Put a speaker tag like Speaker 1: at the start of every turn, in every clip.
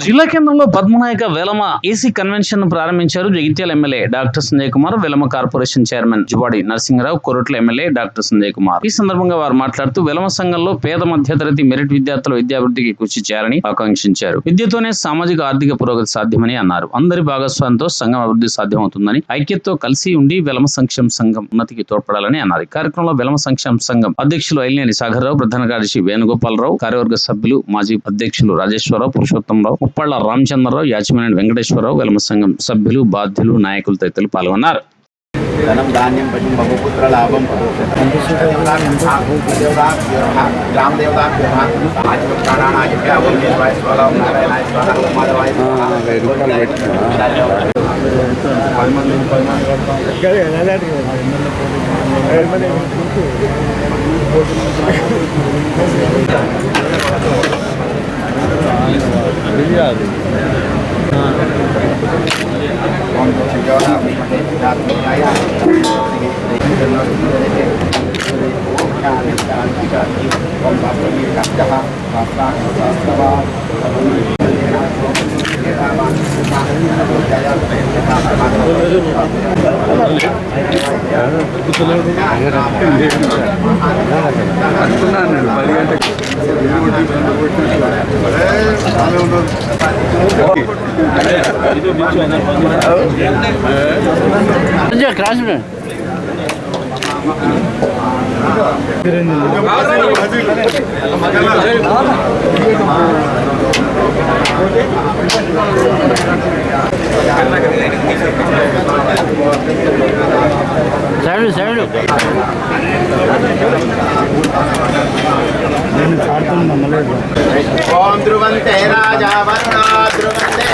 Speaker 1: జిల్లా కేంద్రంలో Padmanayaka Velama AC convention ప్రారంభించారు Jagtial MLA doctor Sanjay Kumar, Velama corporation chairman Juvvadi Narasimharao, Korutla MLA doctor Sanjay Kumar. ఈ సందర్భంగా వారు మాట్లాడుతూ వేలమ సంఘంలో పేద మధ్యతరగతి మెరిట్ విద్యార్థుల విద్యాభివృద్ధికి కృషి చేయాలని ఆకాంక్షించారు. విద్యతోనే సామాజిక ఆర్థిక పురోగతి సాధ్యమని అన్నారు. అందరి భాగస్వామ్యంతో సంఘం అభివృద్ధి సాధ్యమవుతుందని, ఐక్యతతో కలిసి ఉండి వేలమ సంక్షేమ సంఘం ఉన్నతికి తోడ్పడాలని అన్నారు. ఈ కార్యక్రమంలో వేలమ సంక్షేమ సంఘం అధ్యక్షులు ఐలినేని సాగర్రావు, ప్రధాన కార్యదర్శి వేణుగోపాలరావు, కార్యవర్గ సభ్యులు మాజీ అధ్యక్షులు రాజేశ్వరరావు, పురుషోత్తంరావు, ముప్పాళ్ల రామచంద్రరావు, యాచమనేని వెంకటేశ్వరరావు, వేలమ సంఘం సభ్యులు, బాధ్యులు, నాయకులు తదితరులు పాల్గొన్నారు.
Speaker 2: ధనం ధాన్యం పశు బహుపుత్ర లాభం ఓం ధ్రువంతే రాజా వరుణో ధ్రువంతే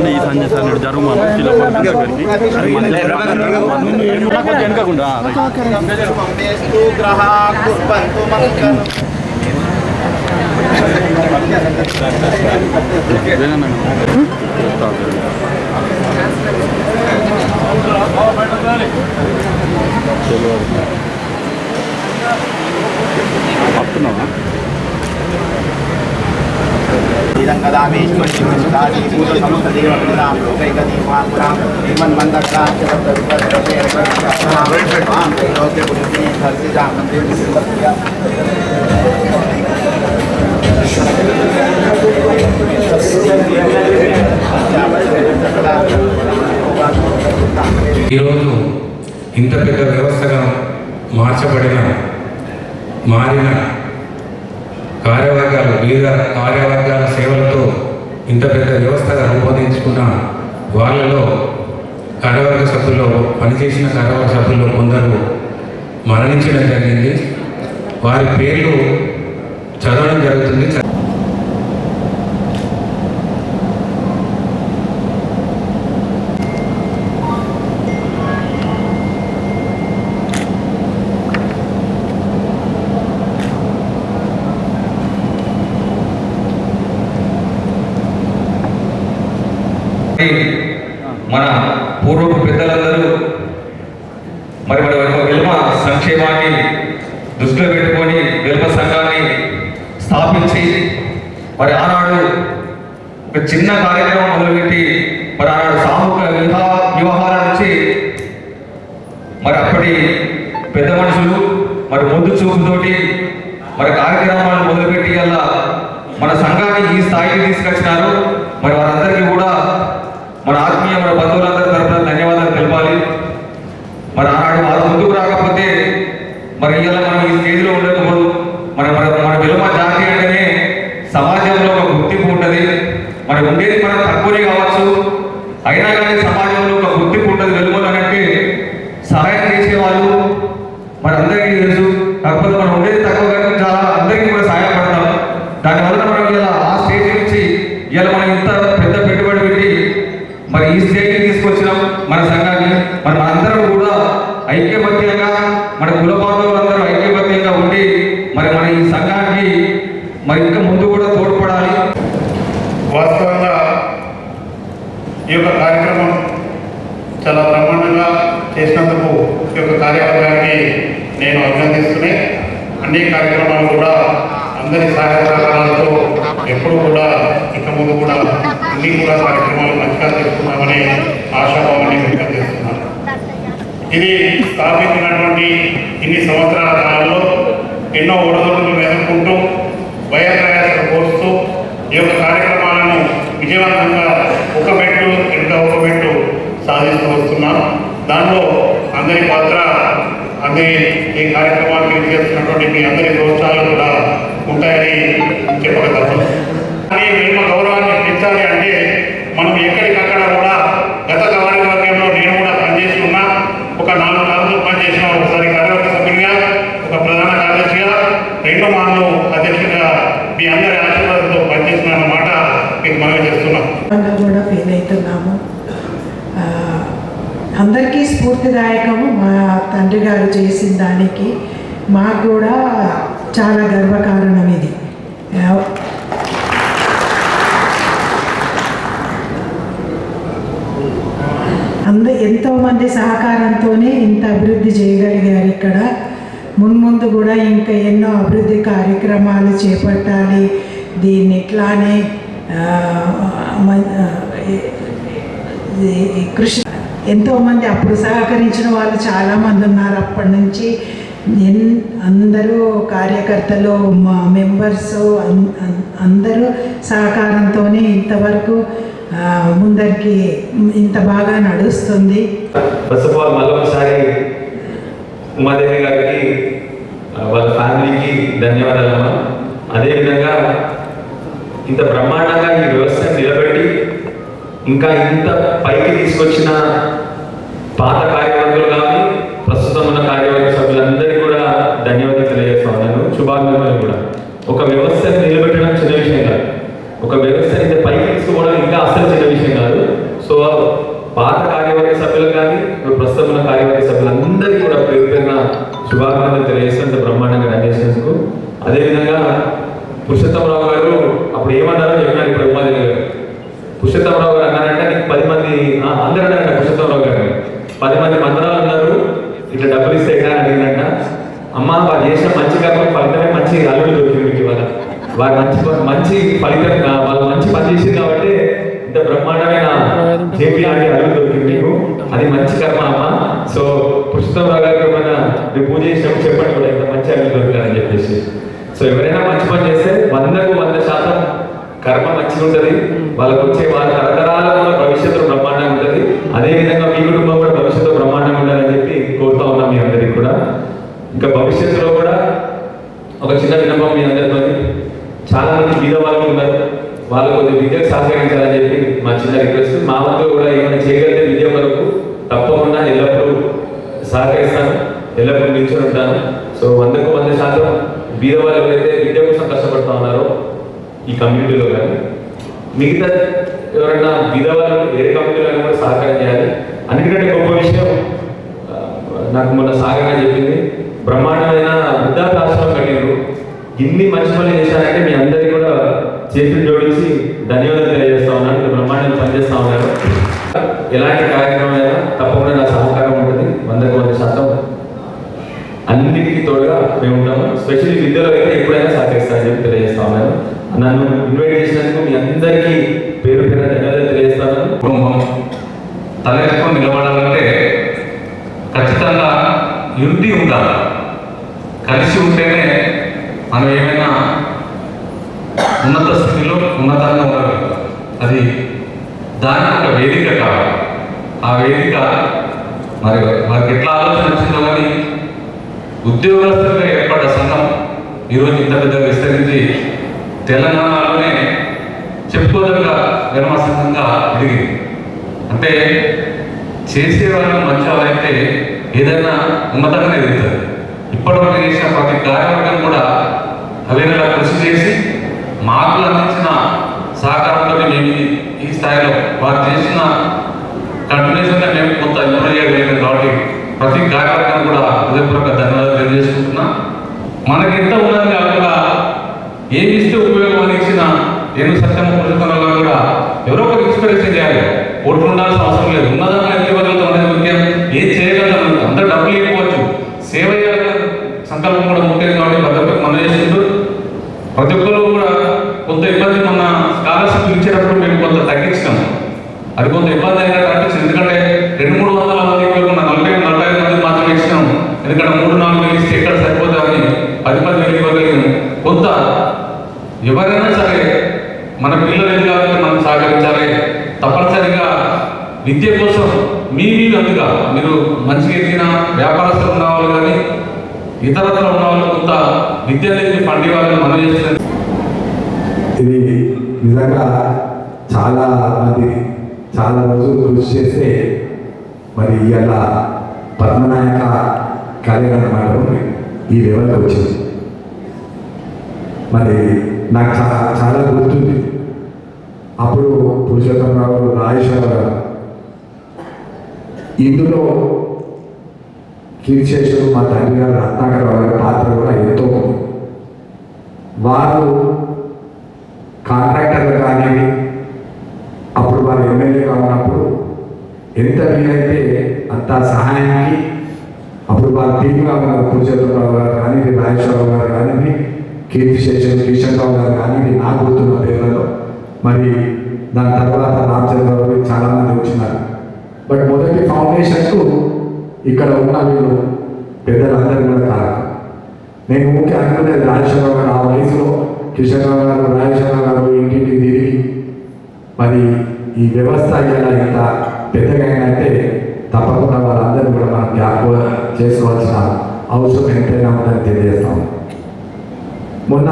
Speaker 3: ఈ సందేశాన్ని జరుగుమను
Speaker 4: ఈరోజు ఇంత పెద్ద వ్యవస్థగా మారిన కార్యవర్గాలు, వివిధ కార్యవర్గాల సేవలతో ఇంత పెద్ద వ్యవస్థగా రూపొందించుకున్న వాళ్ళలో కార్యవర్గ సభ్యుల్లో పనిచేసిన కార్యవర్గ సభ్యుల్లో కొందరు మరణించడం జరిగింది. వారి పేర్లు చదవడం జరుగుతుంది. మన పూర్వపు పెద్దలందరూ మరి వెల్మ సంక్షేమాన్ని దృష్టిలో పెట్టుకొని వెల్మ సంఘాన్ని స్థాపించి మరి ఆనాడు ఒక చిన్న కార్యక్రమం మొదలుపెట్టి మరి ఆనాడు సామూహిక వివాహాల నుంచి మరి అప్పటి పెద్ద మనుషులు మరి ముందు చూపుతోటి మరి కార్యక్రమాలను మొదలుపెట్టి అలా మన సంఘాన్ని ఈ స్థాయికి తీసుకొచ్చినారు. మరి వారందరికీ కూడా మన ఆత్మీయ మన బంధువులందరి తరఫున ధన్యవాదాలు తెలపాలి. మరి ఆనాడు వారు ముందుకు రాకపోతే మరి ఇలా మనం ఈ స్టేజ్లో ఉండకపోదు. మన విలువ జాతి అంటేనే సమాజంలో ఒక గుర్తింపు ఉంటుంది. మరి ఉండేది మనం తక్కువనే కావచ్చు, అయినా కానీ సమాజంలో ఒక గుర్తింపు ఉంటుంది. వెలువలంటే సహాయం చేసేవాళ్ళు మరి అందరికీ తెలుసు. కాకపోతే మనం ఉండేది తక్కువ కానీ చాలా అందరికీ కూడా సహాయపడతాం. దానివల్ల మనం ఇలా ఆ స్టేజ్ నుంచి ఇలా మనం ఇంత పెద్ద పెట్టుబడి పెట్టి మరి ఈ స్టేజ్కి తీసుకొచ్చినాం మన సంఘాన్ని. మరి మనందరం కూడా ఐక్యబద్ధంగా మన కుల బాంధవులందరూ ఐక్యబద్ధంగా ఉండి మరి మన ఈ సంఘానికి మరి ఇంకా ముందు కూడా తోడ్పడాలి.
Speaker 5: వాస్తవంగా ఈ యొక్క కార్యక్రమం చాలా బ్రహ్మాండంగా చేసినందుకు కార్యవర్గానికి నేను అభినందిస్తూనే అన్ని కార్యక్రమాలు కూడా అందరి సహాయ సహకారాలతో ఎప్పుడు కూడా ఇక ముందు కూడా అన్ని కూడా కార్యక్రమాలు మంచిగా చేస్తున్నామని ఆశాభావాన్ని వ్యక్తం చేస్తున్నాను. ఇది స్థాపించినటువంటి ఇన్ని సంవత్సరాల కాలంలో ఎన్నో ఒడదొడుకులు ఎదుర్కొంటూ భయప్రయాసాలు కోరుస్తూ ఈ యొక్క కార్యక్రమాలను విజయవంతంగా ఒక మెట్టు సాధిస్తూ వస్తున్నాం. దానిలో అందరి పాత్ర, అందరి ఈ కార్యక్రమానికి చేస్తున్నటువంటి మీ అందరి ప్రోత్సాహాలు కూడా ఉంటాయని చెప్పక తప్పదు. కానీ మేము గౌరవాన్ని పెంచాలి అంటే మనం ఎక్కడికక్కడ కూడా గత కార్యవర్గంలో నేను కూడా పనిచేసి ఉన్నా. ఒక 4 నెలలు పనిచేసిన, ఒకసారి కార్యవర్గ సభ్యునిగా, ఒక ప్రధాన కార్యదర్శిగా, 2 మార్లు అధ్యక్షుడిగా మీ అందరి ఆశీర్వాదంతో పనిచేసిన అన్నమాట మీకు మనవి చేస్తున్నాం.
Speaker 3: కూడా ఫీల్ అవుతున్నాము. అందరికీ స్ఫూర్తిదాయకము. మా తండ్రి గారు చేసిన దానికి మాకు కూడా చాలా గర్వకారణం ఇది. ఎంతోమంది సహకారంతోనే ఇంత అభివృద్ధి చేయగలిగారు. ఇక్కడ మున్ముందు కూడా ఇంకా ఎన్నో అభివృద్ధి కార్యక్రమాలు చేపట్టాలి. దీన్ని ఇట్లానే కృషి ఎంతోమంది అప్పుడు సహకరించిన వాళ్ళు చాలామంది ఉన్నారు. అప్పటి నుంచి అందరూ కార్యకర్తలు, మా మెంబర్స్ అందరూ సహకారంతోనే ఇంతవరకు ముందరికి ఇంత బాగా నడుస్తుంది.
Speaker 4: ఫస్ట్ ఆఫ్ ఆల్ మళ్ళీ ఒకసారి ఉమాదేవి గారికి, వాళ్ళ ఫ్యామిలీకి ధన్యవాదాలమ్మా. అదేవిధంగా ఇంత బ్రహ్మాండంగా ఈ వ్యవస్థను నిలబెట్టి ఇంకా ఇంత పైకి తీసుకొచ్చిన పాత కార్యవర్గులు కానీ ప్రస్తుతం ఉన్న కార్యవర్గ సభ్యులందరికీ కూడా ధన్యవాదాలు తెలియజేస్తా ఉన్నాను. శుభాకాంక్షలు కూడా. ఒక వ్యవస్థను నిలబెట్టడం చిన్న విషయం కాదు, ఒక వ్యవస్థని ఇంత పైకి తీసుకోవడం ఇంకా అసలు చిన్న విషయం కాదు. సో పాత కార్యవర్గ సభ్యులు కానీ ఇప్పుడు ప్రస్తుతం ఉన్న కార్యవర్గ సభ్యులందరికీ కూడా పేరు పేరున శుభాకాంక్షలు తెలియజేస్తే బ్రహ్మాండంగా రన్ చేసినందుకు. అదేవిధంగా పురుషోత్తమరావు గారు అప్పుడు ఏమన్నారో చెప్పినారు. ఇప్పుడు ఉమాదేవి గారు, పురుషోత్తమరావు గారు అన్నారంటే నీకు 10 మంది అందరూ అన్నారంట. పురుషోత్తమరావు గారు 10 మంది మంత్రాలు ఉన్నారు, ఇట్లా డబ్బులు ఇస్తే ఎట్లా అని అడిగినట్ట. అమ్మ వాళ్ళు చేసిన మంచి కాకపోతే ఫలితమే మంచి అల్లుడు దొరికింది. వారు మంచి ఫలితం, వాళ్ళు మంచి పని చేసింది కాబట్టి ఇంత బ్రహ్మాండమైన జేపీ లాంటి అల్లుడు దొరికింది మీకు. అది మంచి కర్మ అమ్మ. సో పురుషోత్తమరావు గారికి ఏమైనా మీరు పూజ చేసినప్పుడు చెప్పండి కూడా ఇంత మంచి అల్లుడు దొరికారని చెప్పేసి. సో ఎవరైనా మంచి పని చేస్తే 100% కర్మ మంచిగా ఉంటుంది. వాళ్ళకి వచ్చే వాళ్ళ తరతరాల కూడా భవిష్యత్తు బ్రహ్మాండంగా ఉంటుంది. అదేవిధంగా మీ కుటుంబం కూడా భవిష్యత్తు బ్రహ్మాండంగా ఉండాలని చెప్పి కోరుతా ఉన్నాం మీ అందరికీ కూడా. ఇంకా భవిష్యత్తులో కూడా ఒక చిన్న విన్నపం మీ అందరితో, చాలా మంది బీద వాళ్ళు ఉన్నారు, వాళ్ళు కొద్దిగా విద్యకు సహకరించాలని చెప్పి మా చిన్న రిక్వెస్ట్. మా వంతు కూడా ఏమైనా చేయగలిగితే విద్య వరకు తప్పకుండా ఎల్లప్పుడూ సహకరిస్తాను, ఎల్లప్పుడూ నిల్చొని ఉంటాను. సో 100% బీద వాళ్ళు ఎవరైతే విద్య కోసం కష్టపడుతూ ఉన్నారో ఈ కమ్యూనిటీలో కానీ మిగతా ఎవరైనా బీద వాళ్ళు వేరే కమ్యూనిటీలో కూడా సహకారం చేయాలి. అన్నిటికంటే గొప్ప విషయం నాకు మొన్న సాగంగా చెప్పింది, బ్రహ్మాండమైన వృద్ధాశ్రమం కట్టినారు. ఇన్ని మంచి పనులు చేశారంటే మీ అందరికీ కూడా చేతులు జోడించి ధన్యవాదాలు తెలియజేస్తా ఉన్నాను. బ్రహ్మాండంగా పనిచేస్తా ఉన్నారు. ఎలాంటి కార్యక్రమం అయినా తప్పకుండా నా సహకారం ఉంటుంది. 100% అన్నిటికీ తోడుగా మేము ఉంటాము. స్పెషల్లీ విద్యలో అయితే ఎప్పుడైనా సహకరిస్తానని చెప్పి తెలియజేస్తా ఉన్నాను. నన్ను ఇన్వైట్ చేసినందుకు మీ అందరికీ పేరు పేరు ధన్యవాదాలు తెలియజేస్తాను. కుటుంబం తలెత్తుకొని నిలబడాలంటే ఖచ్చితంగా యుద్ధి ఉండాలి. కలిసి ఉంటేనే మనం ఏమైనా ఉన్నత స్థితిలో ఉన్నతంగా ఉండగలుగుతాం. అది దానికి ఒక వేదిక కావాలి. ఆ వేదిక మరి వారికి ఎట్లా ఆలోచన వచ్చిందో కానీ ఉద్యోగస్తులుగా ఏర్పడ్డ సంఘం ఈరోజు ఇంత పెద్దగా విస్తరించి తెలంగాణలోనే చెప్పుకోదగ్గ విరమ సంఘంగా ఎదిగింది. అంటే చేసేవాళ్ళు మంచి వాళ్ళైతే ఏదైనా ఉన్నతంగానే ఎదుగుతుంది. ఇప్పటివరకు చేసిన ప్రతి కార్యవర్గం కూడా అవేలా కృషి చేసి మార్పులు అందించిన సహకారంతో మేము ఈ స్థాయిలో వారు చేసిన కంటిన్యూషన్గా మేము కొంత ఇంప్రూవ్ చేయగలిగాం. కాబట్టి ప్రతి కార్యవర్గం కూడా హృదయపూర్వక ధన్యవాదాలు తెలియజేసుకుంటున్నాం. మనకి ఎంత ఉన్నది కాకుండా ఏమి ఇస్తే ఉపయోగం ఇచ్చిన ఏమి సత్యం పురుషులలో కూడా ఎవరో ఒక ఇన్స్పిరేషన్ చేయాలి. ఓట్లు ఉండాల్సిన అవసరం లేదు. ఉన్నదాన్ని ఎంత ఇవ్వగలుగుతాం అనేది ముఖ్యం. ఏం చేయగలుగుతాం. అందరూ డబ్బులు ఇవ్వవచ్చు, కార్యక్రమం కూడా ముఖ్యం కాబట్టి ప్రతి ఒక్కరికి మనం చేస్తుండ్రు. ప్రతి ఒక్కరు కూడా కొంత ఇబ్బంది మన స్కాలర్షిప్ ఇచ్చేటప్పుడు మేము కొంత తగ్గించినాం. అది కొంత ఇబ్బంది అయినట్టు అనిపించింది. ఎందుకంటే 200-300 మందికి 40-45 మందికి మాత్రమే ఇచ్చినాం. ఎందుకంటే 3-4 వేలు ఇస్తే ఎక్కడ సరిపోతుందని 10-10 వేలు ఇవ్వగలిగాము. కొంత ఎవరైనా సరే మన పిల్లలు ఎదగాలంటే మనం సహకరించాలి. తప్పనిసరిగా విద్య కోసం మీ అందుగా మీరు మంచిగా ఎదిగిన వ్యాపారస్తులు ఉన్న వాళ్ళు కానీ ఇతరత్ర ఉన్న వాళ్ళు కొంత విద్య అనేది ఫండ్ ఇవ్వాలని మనం చేస్తున్నాం.
Speaker 6: ఇది నిజంగా చాలా మంది చాలా రోజులు కృషి చేస్తే మరి ఇలా పద్మనాయక కళ్యాణ మండపం ఈ లెవెల్కి వచ్చింది. మరి నాకు చాలా గుర్తుంది. అప్పుడు పురుషోత్తమరావు, రాజేశ్వరరావు గారు ఇందులో కీర్తిశేషులు మా తండ్రి గారు రత్నాకరరావు గారి పాత్ర కూడా ఎంతో ఉంది. వారు కాంట్రాక్టర్లు కానీ అప్పుడు వారు ఎమ్మెల్యేగా ఉన్నప్పుడు ఎంత వీలైతే అంత సహాయానికి అప్పుడు వారు టీమ్గా ఉన్నారు. పురుషోత్తమరావు గారు కానీ, రాజేశ్వరరావు గారు కానీ, కీర్తిశేషులు కిషన్రావు గారు కానీ, నాకు గుర్తున్న పేర్లలో. మరి దాని తర్వాత రామచంద్రరావు చాలామంది వచ్చినారు. బట్ మొదటి ఫౌండేషన్కు ఇక్కడ ఉన్న వీళ్ళు పెద్దలందరూ కూడా కారణం. నేను ఊరికే అనుకునేది రాజేశ్వరరావు గారు ఆ వయసులో కిషన్రావు గారు, రాజేశ్వరరావు గారు ఇంటింటి తిరిగి మరి ఈ వ్యవస్థ ఇలా ఇంత పెద్దగా అంటే తప్పకుండా వాళ్ళందరూ కూడా మనం జ్ఞాపకం చేసుకోవాల్సిన అవసరం ఎంతైనా ఉందని తెలియజేస్తాం. మొన్న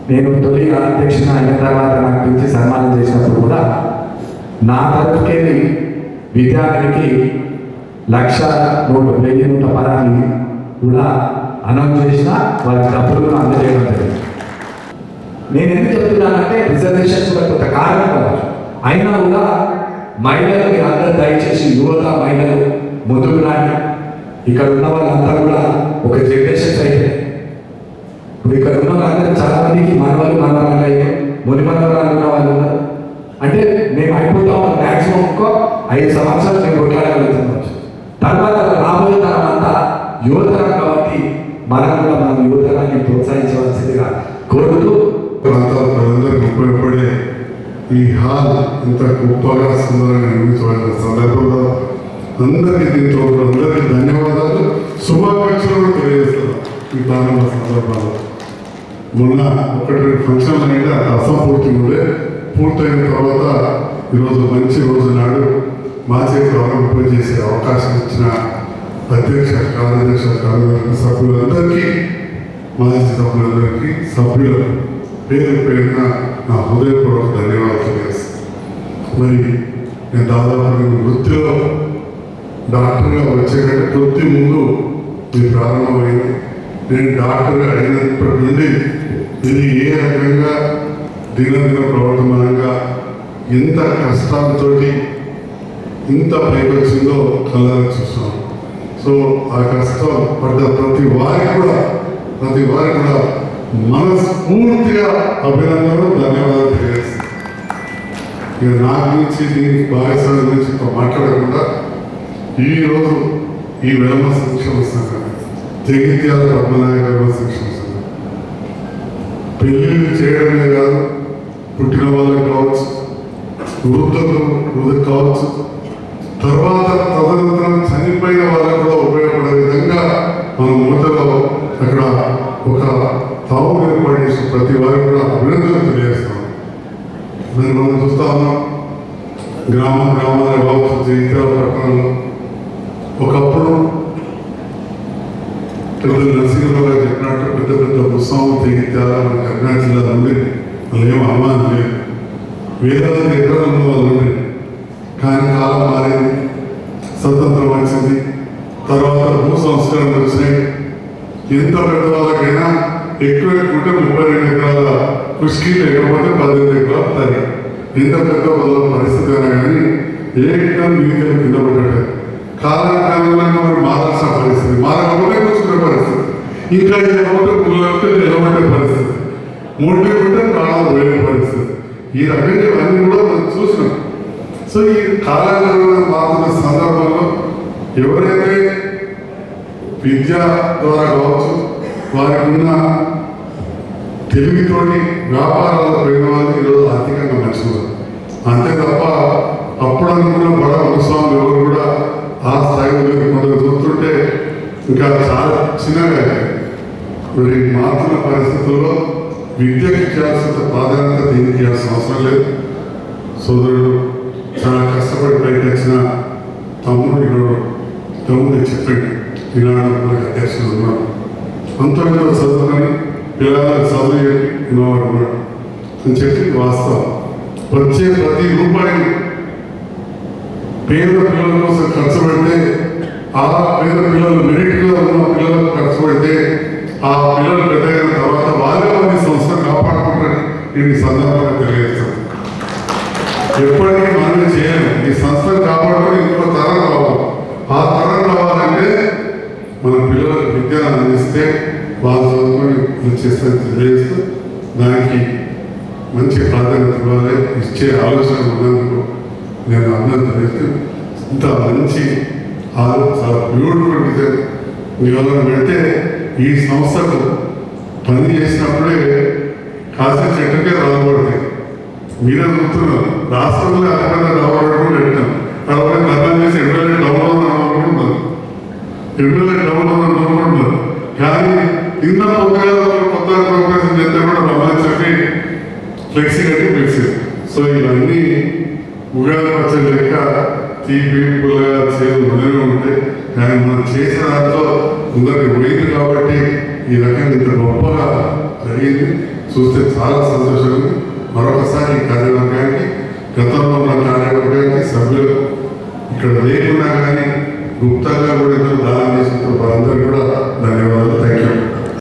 Speaker 6: నేను తొలి అధ్యక్షుని అయిన తర్వాత నాకు పిలిచి సన్మానం చేసినప్పుడు కూడా నా తరఫుకెళ్ళి విద్యార్థికి 1,100,000 కూడా అనౌన్స్ చేసిన వారి డబ్బులు అందజేయడం జరిగింది. నేను ఎందుకు చెప్తున్నానంటే రిజర్వేషన్స్ కూడా కొంత కారణం కావచ్చు. అయినా కూడా మహిళలు మీరు అందరూ దయచేసి యువత మహిళలు ముందుకు రాండి. ఇక్కడ ఉన్న వాళ్ళంతా కూడా ఒక జనరేషన్స్ అయితే ఇప్పుడు ఇక్కడ ఉన్న వాళ్ళందరూ చాలా మందికి మనవరాలు అయ్యాయి, ముని మనవరాలు ఉన్న వాళ్ళు ఉన్నారు. అంటే మేము అయిపోతాం మ్యాక్సిమం 5 సంవత్సరాలు మేము కొట్లాడగలుగుతున్నాం. తర్వాత రాబోయే తరం అంతా యువతరం కాబట్టి మనం కూడా మనం యువతరాన్ని ప్రోత్సహించవలసిందిగా కోరుతూ
Speaker 7: ప్రాంతాలందరికీ ఉపయోగపడే ఈ హాల్ ఇంత గొప్పగా సుందరంగా నిర్మించబడిన సందర్భంలో అందరికీ దీంతో అందరికీ ధన్యవాదాలు, శుభాకాంక్షలు కూడా తెలియజేస్తున్నాం. ఈ ప్రారంభ సందర్భాల్లో మొన్న 1-2 ఫంక్షన్లు అయితే అసంపూర్తి ఉండే, పూర్తయిన తర్వాత ఈరోజు మంచి రోజు నాడు మా చేతి ప్రారంభం చేసే అవకాశం ఇచ్చిన అధ్యక్ష, కార్యదర్శి సభ్యులందరికీ, మాజీ సభ్యులందరికీ, సభ్యులకు పేరు పేరున నా హృదయపూర్వక ధన్యవాదాలు తెలియజేస్తాను. మరి నేను దాదాపు వృత్తిలో డాక్టర్గా వచ్చేటట్టు వృత్తి ముందు ఇది ప్రారంభమైంది. నేను డాక్టర్గా అయినప్పటి నుండి ఇది ఏ రకంగా దినదిన ప్రవర్తమానంగా ఎంత కష్టాలతోటి ఇంత పైకి వచ్చిందో కళ్ళని చూస్తాం. సో ఆ కష్టం పడ్డ ప్రతి వారికి కూడా మనస్ఫూర్తిగా అభినందనలు, ధన్యవాదాలు తెలియజేస్తాను. ఇక నా గురించి దీనికి భాగస్వామి గురించి మాట్లాడకుండా ఈరోజు ఈ వెలమ సంక్షేమ సంఘం, జగిత్యాల పద్మనాయక వెలమ సంక్షేమ సంఘం పెళ్ళిళ్ళు చేయడమే కాదు, పుట్టిన వాళ్ళకి కావచ్చు, వృద్ధులకు కావచ్చు, తర్వాత తదనంతరం చనిపోయిన వాళ్ళకు కూడా ఉపయోగపడే విధంగా మన మూతలో అక్కడ ఒక తావు ఏర్పాటు చేసిన ప్రతి వారికి కూడా అభినందనలు తెలియజేస్తాం. మనం చూస్తా ఉన్నాం, గ్రామాల కావచ్చు, జగిత్యాల పట్టణంలో ఒకప్పుడు పెద్ద నరసింహరావు గారు చెప్పినట్టు పెద్ద పెద్ద ఉత్సవం జగిత్యాల మన కర్ణాటక జిల్లా నుండి వాళ్ళు ఏం అనుమానం లేదు, వేలాది ఎకరాలు ఉన్న వాళ్ళు ఉండే. కానీ కాలం మారింది, స్వతంత్రం వచ్చింది, తర్వాత భూ సంస్కరణలు వచ్చినాయి. ఎంత పెద్దవాళ్ళకైనా ఎక్కువ ఎక్కుంటే 32 ఎకరాల కృషికి, లేకపోతే 18 ఎకరాలు తరి. ఎంత పెద్ద పరిస్థితి అయినా కానీ ఏ ఎకరం నీళ్ళు కింద పడ్డాడు. కాలక్రమంగా మరి మారాల్సిన పరిస్థితి, మారకపోతే కూర్చునే పరిస్థితి, ఇంకా ఏమంటే పుల్లతే నిలబడే పరిస్థితి, ముట్టుకుంటే ప్రాణాలు పోయే పరిస్థితి. ఈ రకంగా ఇవన్నీ కూడా మనం చూసినాం. సో ఈ కాలక్రమంగా మారుతున్న సందర్భంలో ఎవరైతే విద్య ద్వారా కావచ్చు, వారికి ఉన్న తెలివితోటి వ్యాపారాలు పోయిన వాళ్ళు ఈరోజు ఆర్థికంగా మంచిగా. అంతే తప్ప అప్పుడు అనుకున్న బడ భూస్వాములు ఎవరు కూడా ఆ స్థాయిలో కొందరు చూస్తుంటే ఇంకా చాలా చిన్నగా మరి మారుతున్న పరిస్థితుల్లో విద్యకి ఇచ్చాల్సిన ప్రాధాన్యత దీనికి ఇవ్వాల్సిన అవసరం లేదు. సోదరుడు చాలా కష్టపడి పైకి వచ్చిన తమ్ముడు చెప్పండి ఈనాడు మనకు అధ్యక్షులు ఉన్నాడు. అంతో చదువుకొని పిల్లలకు చదువు చెప్పి వినవాడు ఉన్నాడు అని చెప్పి వాస్తవం. వచ్చే ప్రతి రూపాయి పేద పిల్లల కోసం ఖర్చు పెడితే, ఆ పేద పిల్లలు మెరిట్గా ఉన్న పిల్లలకు ఖర్చు పెడితే ఆ పిల్లలు పెద్దయిన తర్వాత వాళ్ళే వారి సంస్థ కాపాడుకుంటారని నేను ఈ సందర్భంగా తెలియజేస్తాను. ఎప్పటికీ మనం చేయలేము. ఈ సంస్థను కాపాడుకొని ఇంకో తరం కావాలి. ఆ తరం కావాలంటే మన పిల్లలకు విద్యను అందిస్తే వాళ్ళు చదువుకొని చేస్తారని తెలియజేస్తూ దానికి మంచి ప్రాధాన్యత ఇవ్వాలి. ఇచ్చే ఆలోచన ఉన్నందుకు నేను అందరూ తెలియజేస్తూ ఇంత మంచి చాలా బ్యూటిఫుల్ డిజైన్ వివరణ పెడితే ఈ సంస్థకు పని చేసినప్పుడే కాసే చెట్టుకే రాబడతాయి. మీరే చూస్తున్నారు, రాష్ట్రంలో అక్కడ రాబడటం పెట్టాం. కాబట్టి ధర్నా చేసి ఎమ్మెల్యే డౌన్లోడ్ అనుకుంటున్నారు, ఎమ్మెల్యే డౌన్లోడ్ అనుకుంటున్నారు. కానీ నిన్న కొత్త ప్రోగ్రెస్ చేస్తే కూడా రమ్మని చెప్పి ఫ్లెక్సీ కట్టి ఫ్లెక్సీ. సో ఇవన్నీ ఉగాది పచ్చడి లెక్క తీపి పుల్లగా చేతులు మనమే ఉంటాయి. కానీ మనం చేసిన దాంట్లో ముందరికి పోయింది కాబట్టి ఈ రకంగా ఇంత గొప్పగా జరిగింది. చూస్తే చాలా సంతోషం. మరొకసారి ఈ కార్యవర్గానికి, గతంలో ఉన్న కార్యవర్గానికి, సభ్యులకు ఇక్కడ లేకున్నా కానీ గుప్తంగా కూడా దానం చేసిన